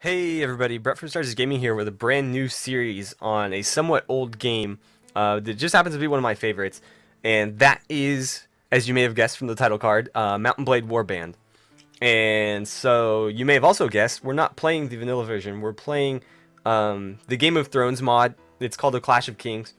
Hey everybody, Brett from Stars Gaming here with a brand new series on a somewhat old game that just happens to be one of my favorites, and that is, as you may have guessed from the title card, Mountain Blade Warband. And so you may have also guessed, we're not playing the vanilla version, we're playing the Game of Thrones mod. It's called the Clash of Kings,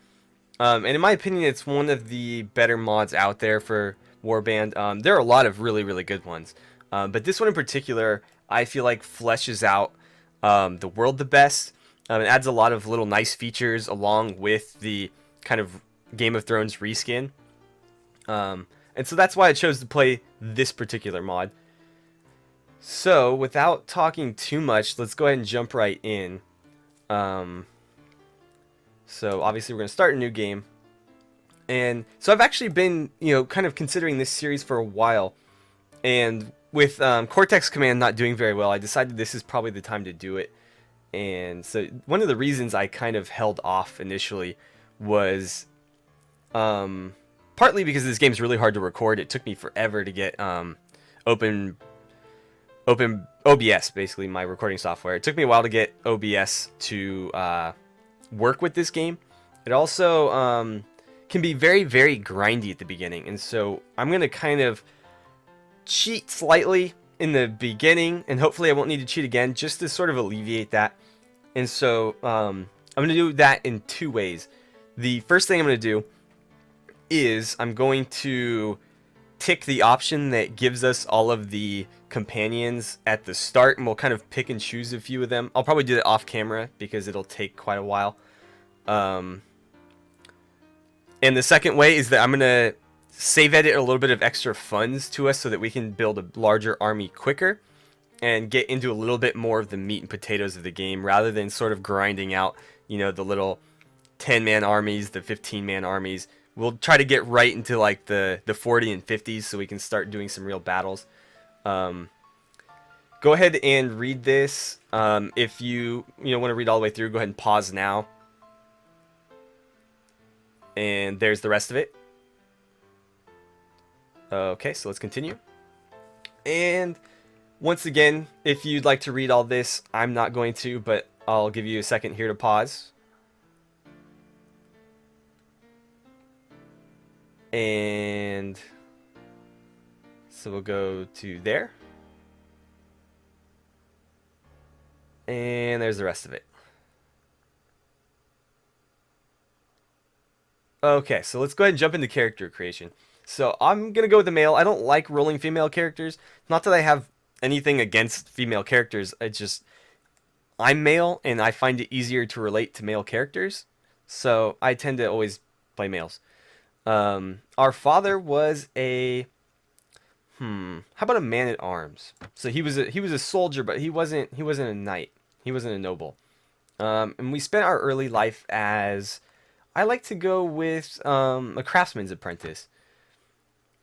and in my opinion, it's one of the better mods out there for Warband. There are a lot of really good ones, but this one in particular, I feel like fleshes out the world the best. It adds a lot of little nice features along with the kind of Game of Thrones reskin. And so that's why I chose to play this particular mod. So without talking too much, let's go ahead and jump right in. Um, so obviously we're going to start a new game. And so I've actually been, kind of considering this series for a while. And with Cortex Command not doing very well, I decided this is probably the time to do it. And so one of the reasons I kind of held off initially was partly because this game's really hard to record. It took me forever to get open OBS, basically my recording software. It took me a while to get OBS to work with this game. It also can be very grindy at the beginning, and so I'm gonna kind of cheat slightly in the beginning, and hopefully I won't need to cheat again, just to sort of alleviate that. And so I'm going to do that in two ways. The first thing I'm going to do is I'm going to tick the option that gives us all of the companions at the start, and we'll kind of pick and choose a few of them. I'll probably do that off camera because it'll take quite a while. And the second way is that I'm going to save edit a little bit of extra funds to us so that we can build a larger army quicker and get into a little bit more of the meat and potatoes of the game rather than sort of grinding out, the little 10-man armies, the 15-man armies. We'll try to get right into like the 40 and 50s so we can start doing some real battles. Go ahead and read this. If you want to read all the way through, go ahead and pause now. And there's the rest of it. Okay, so let's continue. And once again, if you'd like to read all this, I'm not going to, but I'll give you a second here to pause. And so we'll go to there. And there's the rest of it. Okay, so let's go ahead and jump into character creation. So I'm going to go with the male. I don't like rolling female characters. Not that I have anything against female characters. It's just I'm male and I find it easier to relate to male characters. So I tend to always play males. Our father was a how about a man at arms? So he was a soldier, but he wasn't a knight. He wasn't a noble. And we spent our early life as I like to go with a craftsman's apprentice.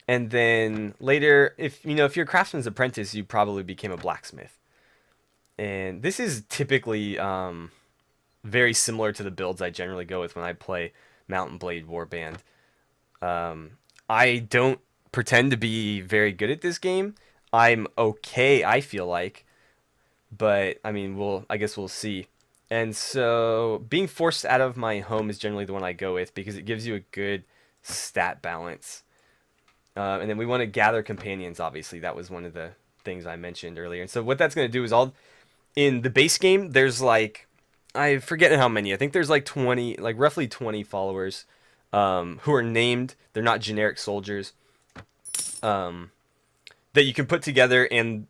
And then later, if you're a craftsman's apprentice, you probably became a blacksmith. And this is typically very similar to the builds I generally go with when I play Mountain Blade Warband. I don't pretend to be very good at this game. I'm okay, I feel like, but I mean, I guess we'll see. And so, being forced out of my home is generally the one I go with because it gives you a good stat balance. And then we want to gather companions, obviously. That was one of the things I mentioned earlier. And so what that's going to do is in the base game, there's like, I forget how many. I think there's like 20, like roughly 20 followers who are named. They're not generic soldiers that you can put together, and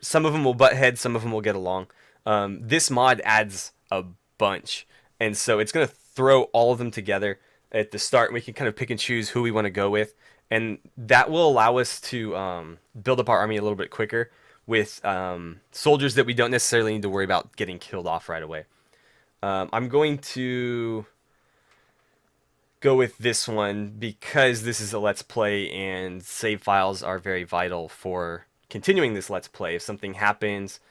some of them will butt heads, some of them will get along. This mod adds a bunch, and so it's going to throw all of them together at the start. We can kind of pick and choose who we want to go with, and that will allow us to build up our army a little bit quicker with soldiers that we don't necessarily need to worry about getting killed off right away. I'm going to go with this one because this is a Let's Play and save files are very vital for continuing this Let's Play. If something happens,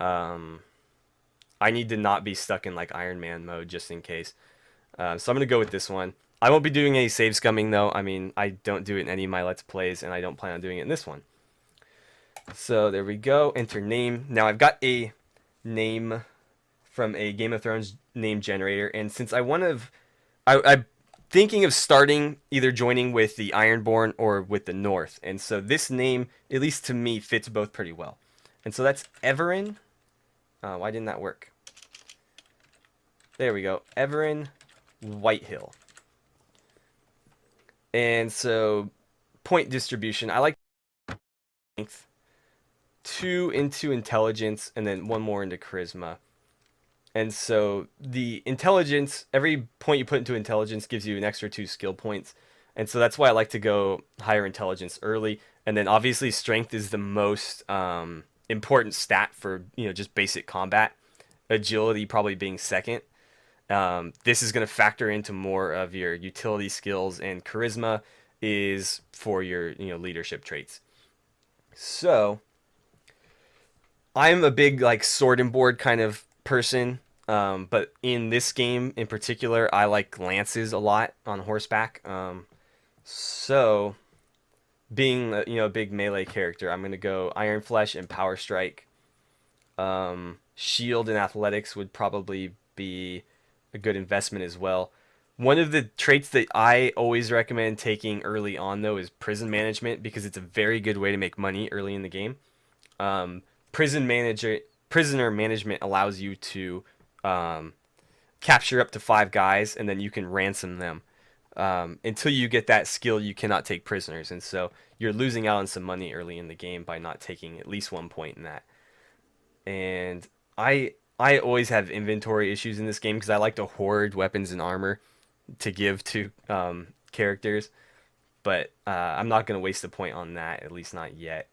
I need to not be stuck in like Iron Man mode just in case. So I'm going to go with this one. I won't be doing any save scumming though. I mean, I don't do it in any of my Let's Plays, and I don't plan on doing it in this one. So there we go. Enter name. Now I've got a name from a Game of Thrones name generator, and since I'm thinking of starting either joining with the Ironborn or with the North, and so this name, at least to me, fits both pretty well. And so that's Everan. Why didn't that work? There we go. Everan Whitehill. And so point distribution. I like strength, 2 into intelligence, and then 1 more into charisma. And so the intelligence, every point you put into intelligence gives you an extra 2 skill points. And so that's why I like to go higher intelligence early. And then obviously strength is the most important stat for, just basic combat. Agility probably being second. This is going to factor into more of your utility skills, and charisma is for your leadership traits. So I'm a big like sword and board kind of person, but in this game in particular, I like lances a lot on horseback. So being a big melee character, I'm gonna go Iron Flesh and Power Strike. Shield and Athletics would probably be a good investment as well. One of the traits that I always recommend taking early on, though, is prison management, because it's a very good way to make money early in the game. Um, prisoner management allows you to um, capture up to 5 guys, and then you can ransom them. Until you get that skill, you cannot take prisoners, and so you're losing out on some money early in the game by not taking at least 1 point in that. And I always have inventory issues in this game because I like to hoard weapons and armor to give to characters, but I'm not gonna waste a point on that, at least not yet.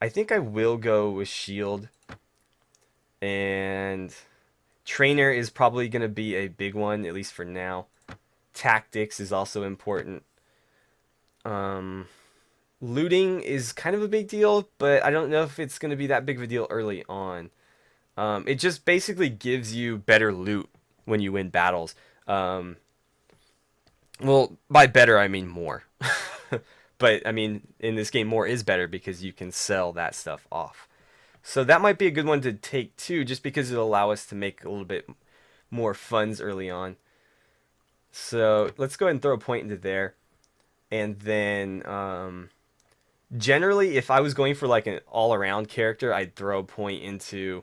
I think I will go with shield, and trainer is probably gonna be a big one, at least for now. Tactics is also important. Um, Looting is kind of a big deal, but I don't know if it's gonna be that big of a deal early on. It just basically gives you better loot when you win battles. Um, well, by better I mean more. But I mean, in this game, more is better because you can sell that stuff off. So that might be a good one to take too, just because it'll allow us to make a little bit more funds early on. So let's go ahead and throw a point into there. And then generally, if I was going for like an all-around character, I'd throw a point into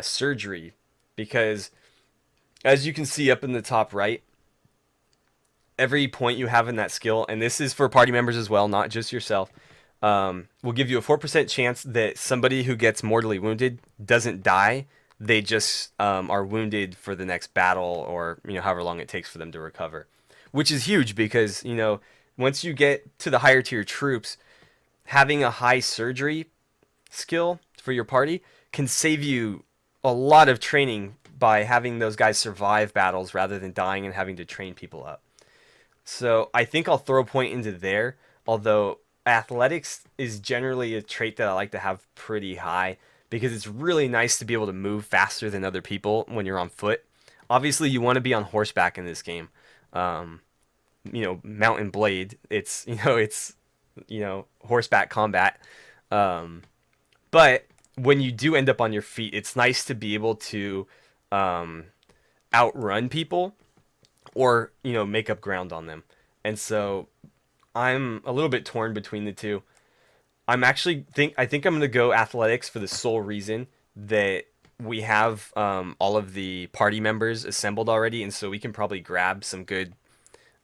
surgery, because as you can see up in the top right, every point you have in that skill, and this is for party members as well, not just yourself, will give you a 4% chance that somebody who gets mortally wounded doesn't die. They just are wounded for the next battle, or however long it takes for them to recover, which is huge because once you get to the higher tier troops, having a high surgery skill for your party can save you a lot of training by having those guys survive battles rather than dying and having to train people up. So I think I'll throw a point into there, although athletics is generally a trait that I like to have pretty high because it's really nice to be able to move faster than other people when you're on foot. Obviously, you want to be on horseback in this game. Um, Mountain Blade, it's horseback combat. Um, but when you do end up on your feet, it's nice to be able to um, outrun people or make up ground on them. And so I'm a little bit torn between the two. I think I'm gonna go athletics for the sole reason that we have all of the party members assembled already, and so we can probably grab some good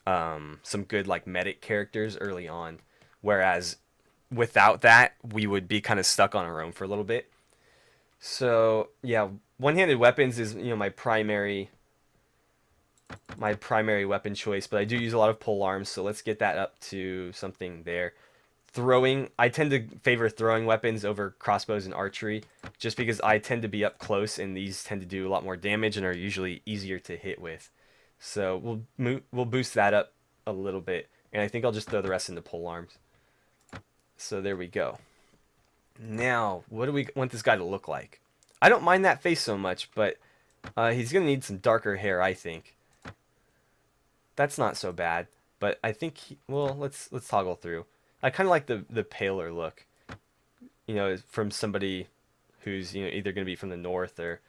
like medic characters early on. Whereas without that, we would be kind of stuck on our own for a little bit. So yeah, one-handed weapons is my primary weapon choice, but I do use a lot of pole arms, so let's get that up to something there. Throwing, I tend to favor throwing weapons over crossbows and archery, just because I tend to be up close, and these tend to do a lot more damage and are usually easier to hit with. So we'll boost that up a little bit, and I think I'll just throw the rest into pole arms. So there we go. Now, what do we want this guy to look like? I don't mind that face so much, but he's gonna need some darker hair, I think. That's not so bad, but I think well, let's toggle through. I kind of like the paler look, from somebody who's either going to be from the north or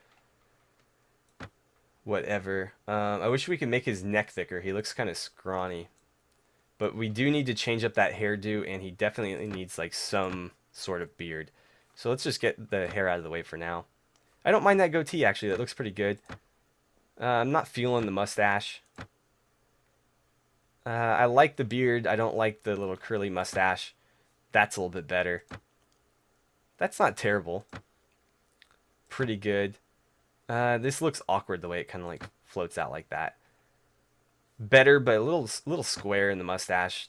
whatever. I wish we could make his neck thicker. He looks kind of scrawny. But we do need to change up that hairdo, and he definitely needs like some sort of beard. So let's just get the hair out of the way for now. I don't mind that goatee, actually. That looks pretty good. I'm not feeling the mustache. I like the beard. I don't like the little curly mustache. That's a little bit better. That's not terrible. Pretty good. This looks awkward the way it kind of like floats out like that. Better, but a little square in the mustache.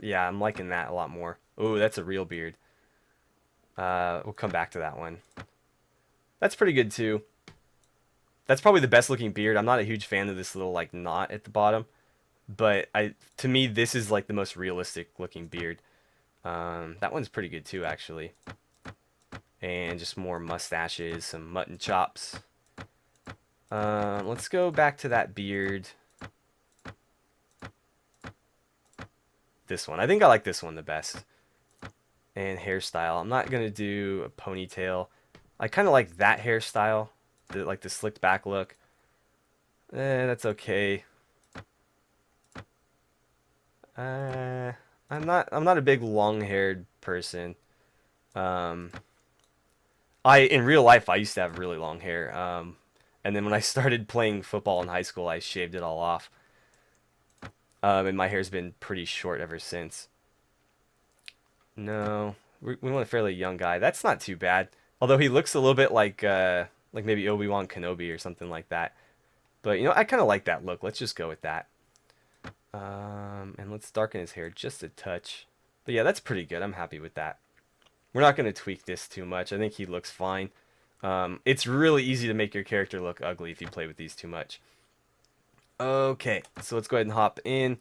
Yeah, I'm liking that a lot more. Oh, that's a real beard. We'll come back to that one. That's pretty good too. That's probably the best looking beard. I'm not a huge fan of this little like knot at the bottom, but to me this is like the most realistic looking beard. That one's pretty good too, actually. And just more mustaches, some mutton chops. Let's go back to that beard. This one. I think I like this one the best. And hairstyle. I'm not going to do a ponytail. I kind of like that hairstyle. Like the slicked back look. That's okay. I'm not a big long-haired person. In real life I used to have really long hair. And then when I started playing football in high school, I shaved it all off. And my hair's been pretty short ever since. No, we want a fairly young guy. That's not too bad. Although he looks a little bit like maybe Obi-Wan Kenobi or something like that. But I kind of like that look. Let's just go with that. And let's darken his hair just a touch. But yeah, that's pretty good. I'm happy with that. We're not going to tweak this too much. I think he looks fine. It's really easy to make your character look ugly if you play with these too much. Okay, so let's go ahead and hop in.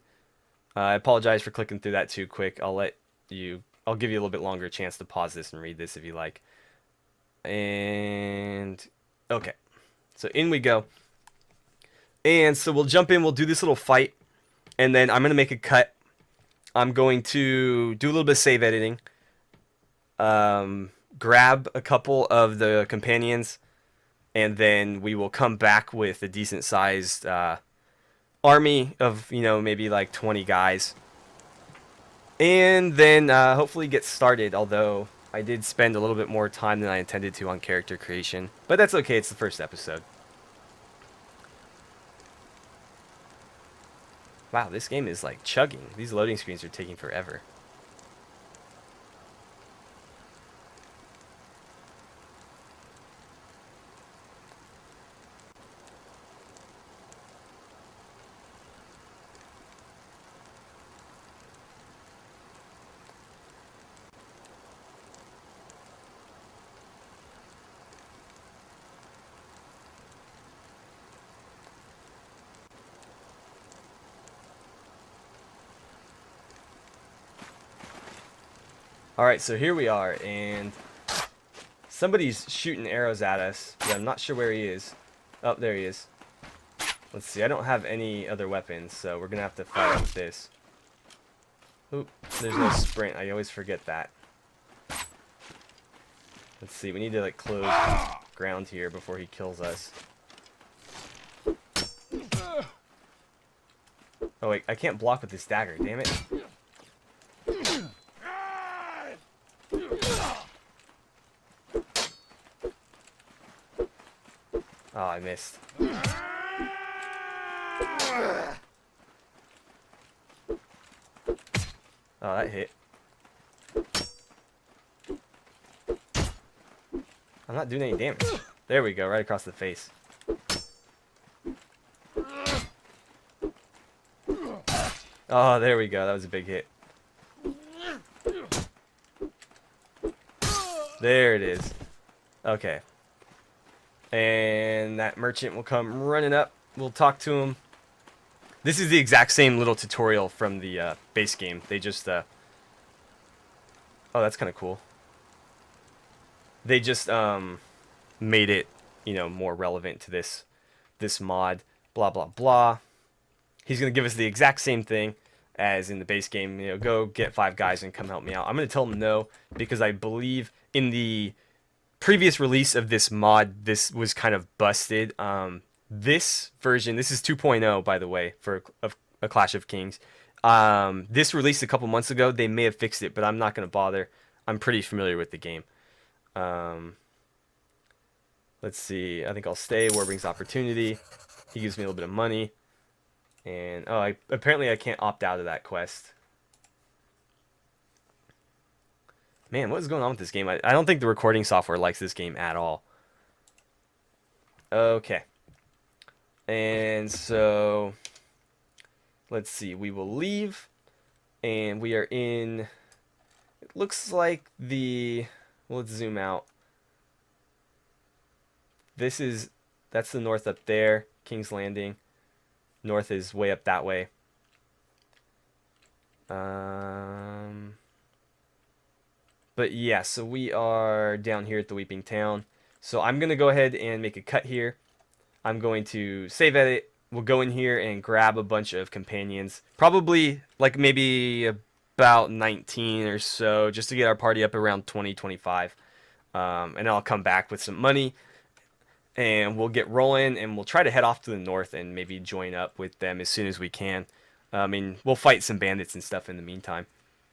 I apologize for clicking through that too quick. I'll give you a little bit longer chance to pause this and read this if you like. And okay, so in we go. And so we'll jump in, we'll do this little fight, and then I'm going to make a cut. I'm going to do a little bit of save editing. Grab a couple of the companions, and then we will come back with a decent sized army of maybe like 20 guys, and then hopefully get started. Although I did spend a little bit more time than I intended to on character creation, but that's okay. It's the first episode. Wow, this game is like chugging. These loading screens are taking forever. Alright, so here we are, and somebody's shooting arrows at us, but I'm not sure where he is. Oh, there he is. Let's see, I don't have any other weapons, so we're going to have to fight with this. Oop, there's no sprint. I always forget that. Let's see, we need to like close ground here before he kills us. Oh wait, I can't block with this dagger, damn it. Oh, I missed. Oh, that hit. I'm not doing any damage. There we go, right across the face. Oh, there we go. That was a big hit. There it is. Okay. And that merchant will come running up. We'll talk to him. This is the exact same little tutorial from the base game. They just... Oh, that's kind of cool. They just made it, more relevant to this mod. Blah, blah, blah. He's going to give us the exact same thing as in the base game. Go get 5 guys and come help me out. I'm going to tell him no, because I believe in the previous release of this mod, this was kind of busted. This version, this is 2.0, by the way, for a Clash of Kings. This released a couple months ago. They may have fixed it, but I'm not going to bother. I'm pretty familiar with the game. Let's see. I think I'll stay. War brings opportunity. He gives me a little bit of money. And, oh, apparently I can't opt out of that quest. Man, what is going on with this game? I don't think the recording software likes this game at all. Okay. And so, let's see. We will leave. And we are in... It looks like the... Well, let's zoom out. That's the north up there. King's Landing. North is way up that way. But yeah, so we are down here at the Weeping Town. So I'm going to go ahead and make a cut here. I'm going to save edit. We'll go in here and grab a bunch of companions. Probably like maybe about 19 or so, just to get our party up around 20, 25. And I'll come back with some money. And we'll get rolling, and we'll try to head off to the north and maybe join up with them as soon as we can. I mean, we'll fight some bandits and stuff in the meantime.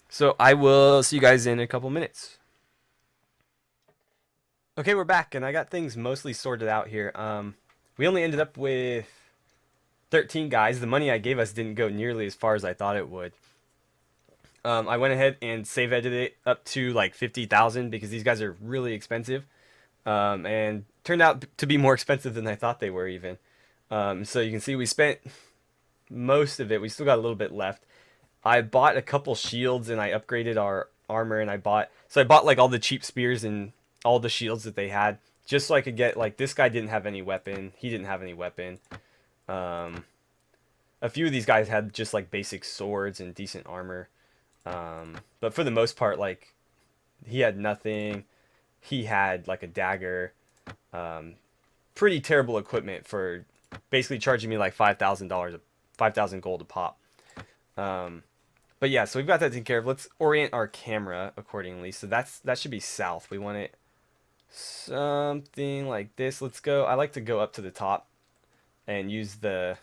So I will see you guys in a couple minutes. Okay, we're back, and I got things mostly sorted out here. We only ended up with 13 guys. The money I gave us didn't go nearly as far as I thought it would. I went ahead and save edited it up to like 50,000 because these guys are really expensive. And turned out to be more expensive than I thought they were even. So you can see we spent most of it. We still got a little bit left. I bought a couple shields and I upgraded our armor, and I bought like all the cheap spears and all the shields that they had, just so I could get, like, this guy didn't have any weapon. He didn't have any weapon. A few of these guys had just like basic swords and decent armor. But for the most part, like, he had nothing. He had like a dagger. Pretty terrible equipment for basically charging me like $5,000, 5,000 gold a pop. But yeah, so we've got that taken care of. Let's orient our camera accordingly. So that should be south. We want it something like this. Let's go. I like to go up to the top and use the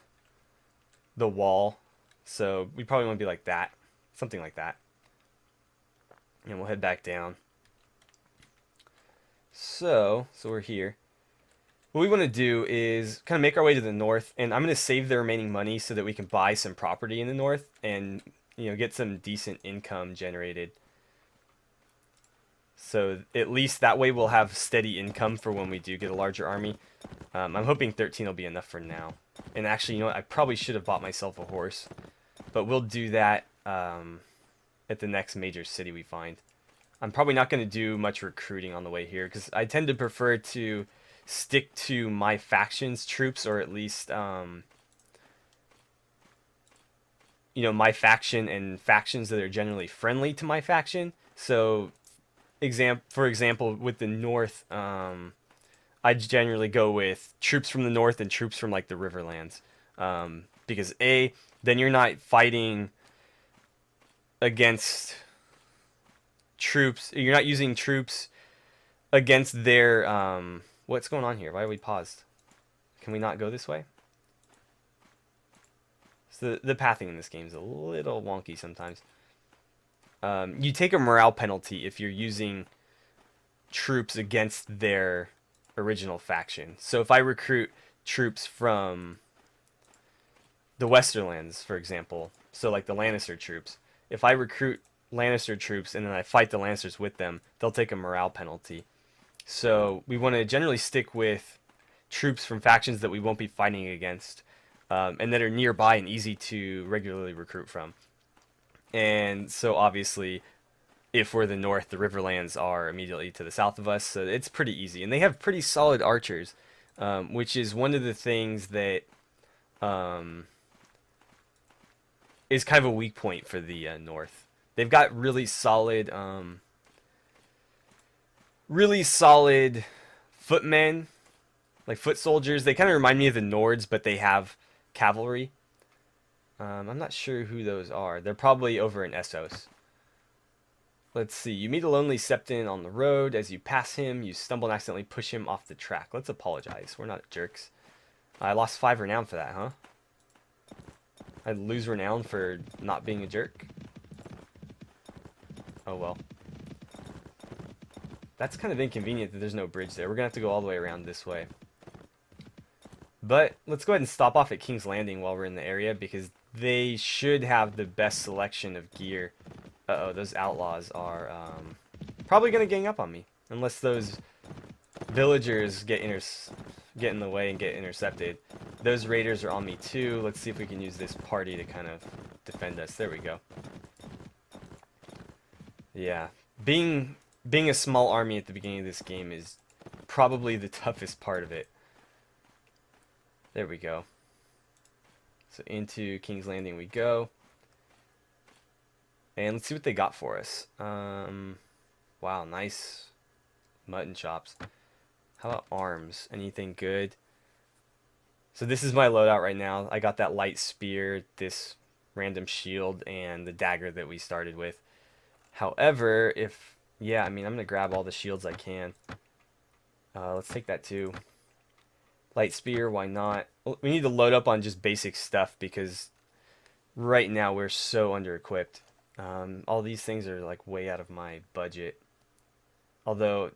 wall. So we probably want to be like that, something like that. And we'll head back down. So we're here. What we want to do is kind of make our way to the north, and I'm going to save the remaining money so that we can buy some property in the north and, you know, get some decent income generated. So at least that way we'll have steady income for when we do get a larger army. I'm hoping 13 will be enough for now. And actually, you know what? I probably should have bought myself a horse, but we'll do that at the next major city we find. I'm probably not going to do much recruiting on the way here because I tend to prefer to stick to my faction's troops, or at least, you know, my faction and factions that are generally friendly to my faction. So, for example, with the north, I generally go with troops from the north and troops from like the Riverlands, because then you're not fighting against troops. You're not using troops against their what's going on here? Why are we paused? Can we not go this way? So the pathing in this game is a little wonky sometimes. You take a morale penalty if you're using troops against their original faction. So if I recruit troops from the Westerlands, for example, so like the Lannister troops, if I recruit Lannister troops and then I fight the Lannisters with them, they'll take a morale penalty. So we want to generally stick with troops from factions that we won't be fighting against, and that are nearby and easy to regularly recruit from. And so obviously, if we're the north, the Riverlands are immediately to the south of us, so it's pretty easy. And they have pretty solid archers, which is one of the things that is kind of a weak point for the north. They've got really solid footmen, like foot soldiers. They kind of remind me of the Nords, but they have cavalry. I'm not sure who those are. They're probably over in Essos. Let's see. You meet a lonely septon on the road. As you pass him, you stumble and accidentally push him off the track. Let's apologize. We're not jerks. I lost 5 renown for that, huh? I'd lose renown for not being a jerk. Oh well. That's kind of inconvenient that there's no bridge there. We're gonna have to go all the way around this way. But let's go ahead and stop off at King's Landing while we're in the area, because they should have the best selection of gear. Uh-oh, those outlaws are probably gonna gang up on me. Unless those villagers get in the way and get intercepted. Those raiders are on me too. Let's see if we can use this party to kind of defend us. There we go. Yeah, being a small army at the beginning of this game is probably the toughest part of it. There we go. So into King's Landing we go. And let's see what they got for us. Wow, nice mutton chops. How about arms? Anything good? So this is my loadout right now. I got that light spear, this random shield, and the dagger that we started with. However, yeah, I mean, I'm going to grab all the shields I can. Let's take that too. Light spear, why not? We need to load up on just basic stuff because right now we're so under-equipped. All these things are like way out of my budget. Although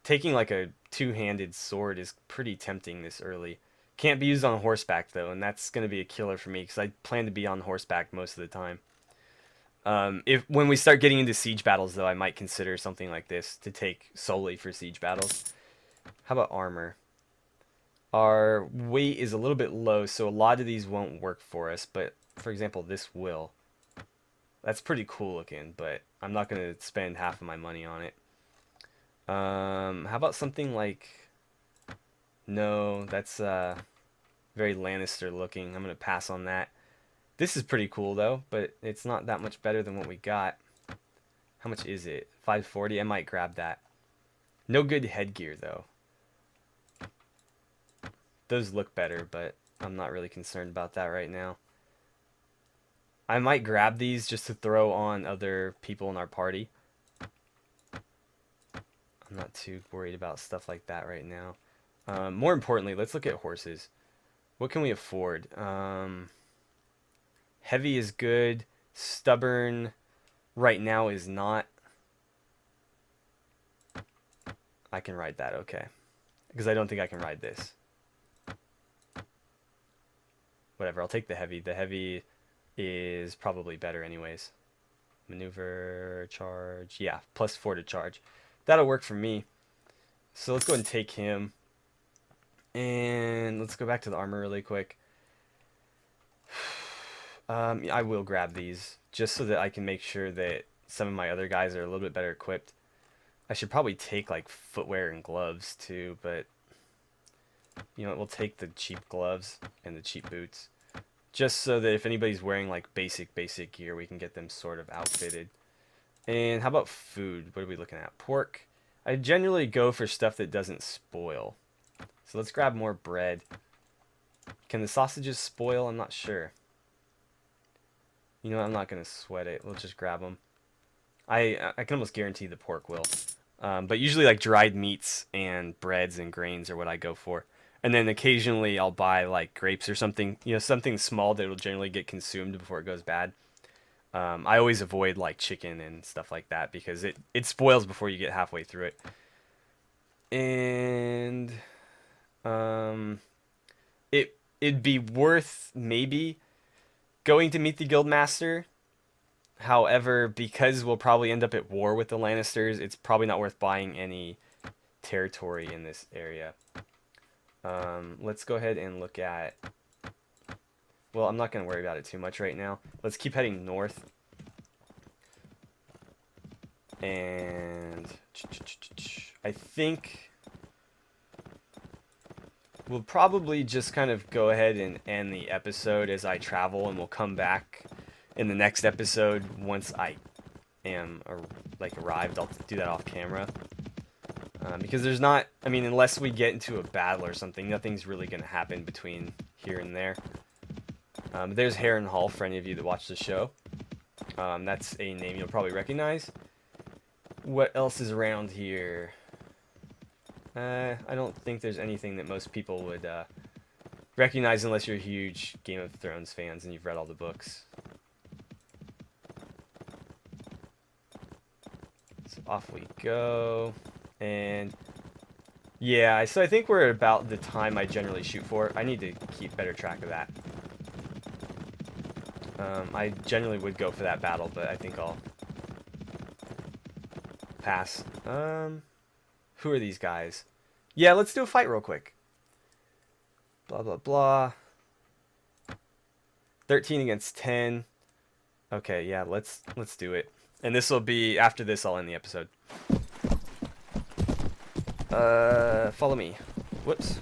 taking like a two-handed sword is pretty tempting this early. Can't be used on horseback though, and that's going to be a killer for me because I plan to be on horseback most of the time. When we start getting into siege battles though, I might consider something like this to take solely for siege battles. How about armor? Our weight is a little bit low, so a lot of these won't work for us, but for example, this will. That's pretty cool looking, but I'm not going to spend half of my money on it. How about something like... No, that's very Lannister looking. I'm going to pass on that. This is pretty cool though, but it's not that much better than what we got. How much is it? 540? I might grab that. No good headgear though. Those look better, but I'm not really concerned about that right now. I might grab these just to throw on other people in our party. I'm not too worried about stuff like that right now. More importantly, let's look at horses. What can we afford? Heavy is good. Stubborn right now is not. I can ride that, okay. Because I don't think I can ride this. Whatever, I'll take the heavy. The heavy is probably better anyways. Maneuver, charge. Yeah, +4 to charge. That'll work for me. So let's go ahead and take him. And let's go back to the armor really quick. I will grab these just so that I can make sure that some of my other guys are a little bit better equipped. I should probably take like footwear and gloves too, but you know what, we'll take the cheap gloves and the cheap boots. Just so that if anybody's wearing like basic gear, we can get them sort of outfitted. And how about food? What are we looking at? Pork. I generally go for stuff that doesn't spoil. So let's grab more bread. Can the sausages spoil? I'm not sure. You know what? I'm not going to sweat it. We'll just grab them. I can almost guarantee the pork will. But usually like dried meats and breads and grains are what I go for. And then occasionally I'll buy like grapes or something, you know, something small that will generally get consumed before it goes bad. I always avoid like chicken and stuff like that because it spoils before you get halfway through it. And it'd be worth maybe going to meet the guildmaster. However, because we'll probably end up at war with the Lannisters, it's probably not worth buying any territory in this area. Let's go ahead and look at... Well, I'm not going to worry about it too much right now. Let's keep heading north. And I think we'll probably just kind of go ahead and end the episode as I travel, and we'll come back in the next episode once I am arrived. I'll do that off camera. Because there's not, I mean, unless we get into a battle or something, nothing's really going to happen between here and there. There's Harrenhal for any of you that watch the show. That's a name you'll probably recognize. What else is around here? I don't think there's anything that most people would recognize unless you're huge Game of Thrones fans and you've read all the books. So off we go. And yeah, so I think we're at about the time I generally shoot for. I need to keep better track of that. I generally would go for that battle, but I think I'll pass. Who are these guys? Yeah, let's do a fight real quick. Blah, blah, blah. 13 against 10. Okay, yeah, let's do it. And this will be, after this, I'll end the episode. Follow me. Whoops.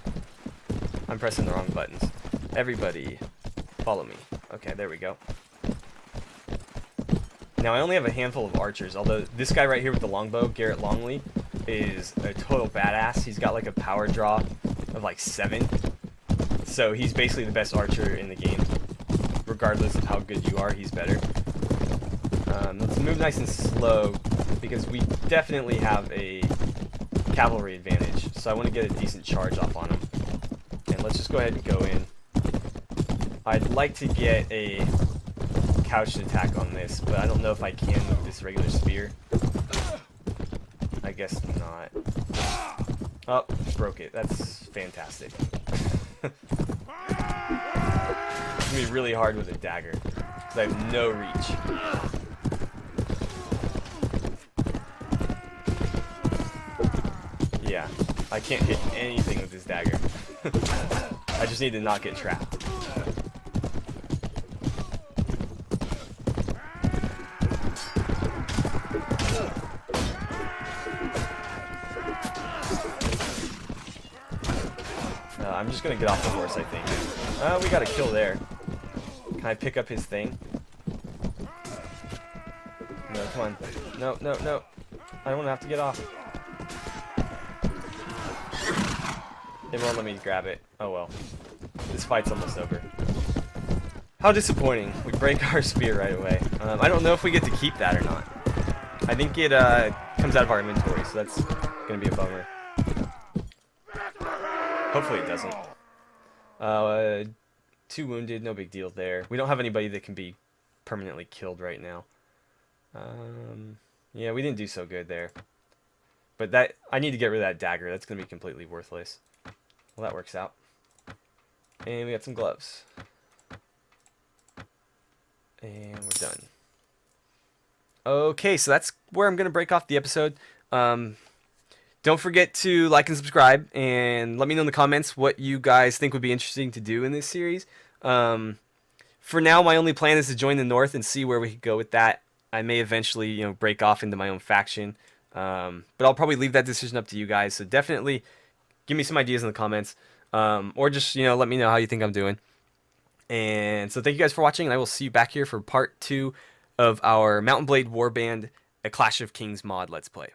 I'm pressing the wrong buttons. Everybody, follow me. Okay, there we go. Now, I only have a handful of archers, although this guy right here with the longbow, Garrett Longley, is a total badass. He's got like a power draw of like 7. So he's basically the best archer in the game. Regardless of how good you are, he's better. Let's move nice and slow, because we definitely have a cavalry advantage. So I want to get a decent charge off on him. And let's just go ahead and go in. I'd like to get a couched attack on this, but I don't know if I can with this regular spear. I guess not. Oh, broke it. That's fantastic. It's gonna be really hard with a dagger, because I have no reach. Yeah, I can't hit anything with this dagger. I just need to not get trapped. I'm just gonna get off the horse, I think. We got a kill there. Can I pick up his thing? No, come on. No, no, no. I don't want to have to get off. It won't let me grab it. Oh well. This fight's almost over. How disappointing. We break our spear right away. I don't know if we get to keep that or not. I think it comes out of our inventory, so that's going to be a bummer. Hopefully it doesn't. 2 wounded, no big deal there. We don't have anybody that can be permanently killed right now. Yeah, we didn't do so good there. But that I need to get rid of that dagger. That's going to be completely worthless. Well, that works out. And we got some gloves. And we're done. Okay, so that's where I'm going to break off the episode. Don't forget to like and subscribe, and let me know in the comments what you guys think would be interesting to do in this series. For now, my only plan is to join the North and see where we could go with that. I may eventually, break off into my own faction, but I'll probably leave that decision up to you guys. So definitely give me some ideas in the comments, or just let me know how you think I'm doing. And so thank you guys for watching, and I will see you back here for part 2 of our Mountain Blade Warband, a Clash of Kings mod Let's Play.